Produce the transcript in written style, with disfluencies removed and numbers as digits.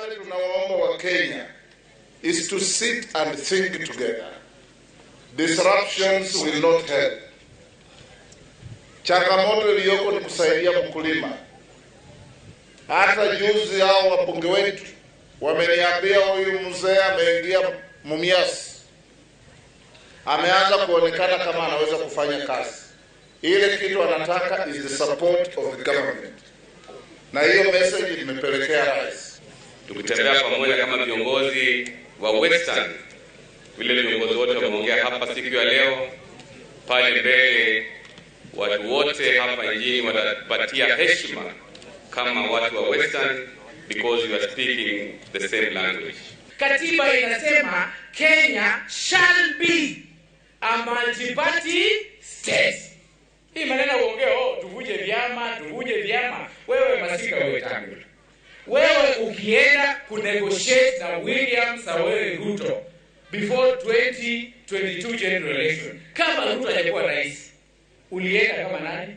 yale tunawaomba wa Kenya is to sit and think together. Disruptions will not help. Changamoto iliyoko ni kusaidia mkulima. Hata juzi hao wabunge wetu wameniambia huyu mzee ameingia Mumias, ameanza kuonekana kama anaweza kufanya kazi. Ile kitu anataka is the support of the government. Na hiyo message imepelekea rais. Tukitembea pamoja kama viongozi wa Western, vile viongozi wote wameongea hapa siku ya leo, pale mbele watu wote hapa nchini watapatia heshima kama watu wa Western because you are speaking the same language. Katiba inasema Kenya shall be a multi-party state. Hii maneno uongeo tuvuje vyama. Wewe Masika, wewe tangu. Wewe ukienda kunegotiate na William Samoei Ruto before 2022 general election, kama Ruto hajakuwa rais, ulienda kama nani?